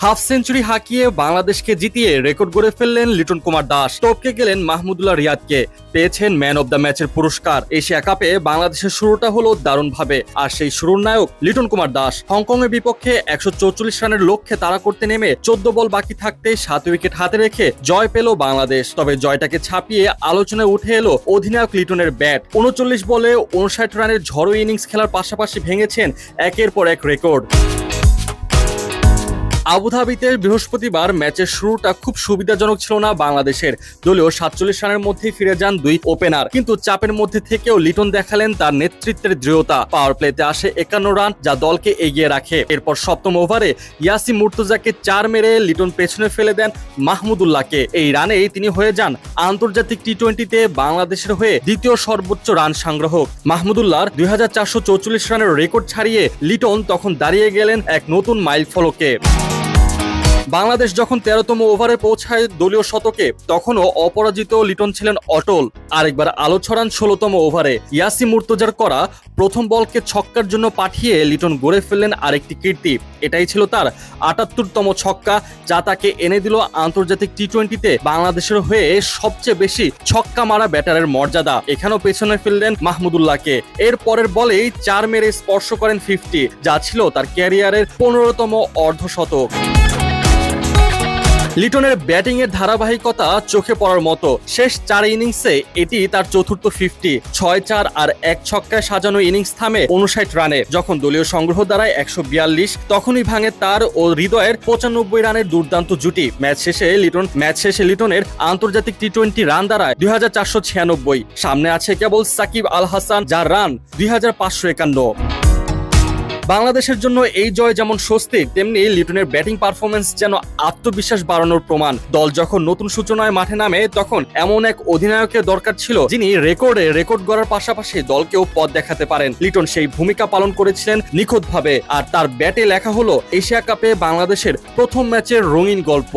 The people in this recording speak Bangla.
হাফ সেঞ্চুরি হাঁকিয়ে বাংলাদেশকে জিতিয়ে রেকর্ড গড়ে ফেললেন লিটন কুমার দাস। টপকে গেলেন মাহমুদুল্লাহ রিয়াদকে, পেয়েছেন ম্যান অব দ্য ম্যাচের পুরস্কার। এশিয়া কাপে বাংলাদেশের শুরুটা হলো দারুণভাবে, আর সেই শুরুর নায়ক লিটন কুমার দাস। হংকং এর বিপক্ষে 144 রানের লক্ষ্যে তাড়া করতে নেমে 14 বল বাকি থাকতে 7 উইকেট হাতে রেখে জয় পেল বাংলাদেশ। তবে জয়টাকে ছাপিয়ে আলোচনায় উঠে এলো অধিনায়ক লিটনের ব্যাট। 39 বলে 59 রানের ঝড়ো ইনিংস খেলার পাশাপাশি ভেঙেছেন একের পর এক রেকর্ড। আবুধাবিতে বৃহস্পতিবার ম্যাচের শুরুটা খুব সুবিধাজনক ছিল না বাংলাদেশের। দলীয় 47 রানের মধ্যেই ফিরে যান দুই ওপেনার, কিন্তু চাপের মধ্যে থেকেও লিটন দেখালেন তার নেতৃত্বের দৃঢ়তা। পাওয়ার প্লেতে আসে 51 রান, যা দলকে এগিয়ে রাখে। এরপর সপ্তম ওভারে ইয়াসিন মুর্তজাকে 4 মেরে লিটন পেছনে ফেলে দেন মাহমুদুল্লাহকে। এই রানেই তিনি হয়ে যান আন্তর্জাতিক টি-20তে বাংলাদেশের হয়ে দ্বিতীয় সর্বোচ্চ রান সংগ্রাহক। মাহমুদুল্লাহর 2444 রানের রেকর্ড ছাড়িয়ে লিটন তখন দাঁড়িয়ে গেলেন এক নতুন মাইল ফলকে। বাংলাদেশ যখন 13তম ওভারে পৌঁছায় দলীয় শতকে, তখনও অপরাজিত লিটন ছিলেন অটল। আরেকবার আলো ছড়ান 16তম ওভারে। ইয়াসিন মুর্তজার করা প্রথম বলকে ছক্কার জন্য পাঠিয়ে লিটন গড়ে ফেললেন আরেকটি কীর্তি। এটাই ছিল তার 78তম ছক্কা, যা তাকে এনে দিল আন্তর্জাতিক টি-20তে বাংলাদেশের হয়ে সবচেয়ে বেশি ছক্কা মারা ব্যাটারের মর্যাদা। এখানেও পেছনে ফেললেন মাহমুদুল্লাহকে। এর পরের বলেই 4 মেরে স্পর্শ করেন 50, যা ছিল তার ক্যারিয়ারের 15তম অর্ধশতক। লিটনের ব্যাটিং এর ধারাবাহিকতা চোখে পড়ার মতো। শেষ 4 ইনিংসে এটি তার চতুর্থ 50, 6-4 আর 1 ছক্কায় সাজানো ইনিংস থামে 59 রানে। যখন দলীয় সংগ্রহ দাঁড়ায় 142, তখনই ভাঙে তার ও হৃদয়ের 95 রানের দুর্দান্ত জুটি। ম্যাচ শেষে লিটনের আন্তর্জাতিক টি-20 রান দাঁড়ায় 2496। সামনে আছে কেবল সাকিব আল হাসান, যার রান 2551। বাংলাদেশের জন্য এই জয় যেমন স্বস্তির, তেমনি লিটনের ব্যাটিং পারফরমেন্স যেন আত্মবিশ্বাস বাড়ানোর প্রমাণ। দল যখন নতুন সূচনায় মাঠে নামে, তখন এমন এক অধিনায়কের দরকার ছিল যিনি রেকর্ড গড়ার পাশাপাশি দলকেও পথ দেখাতে পারেন। লিটন সেই ভূমিকা পালন করেছিলেন নিখুঁতভাবে, আর তার ব্যাটে লেখা হলো এশিয়া কাপে বাংলাদেশের প্রথম ম্যাচের রঙিন গল্প।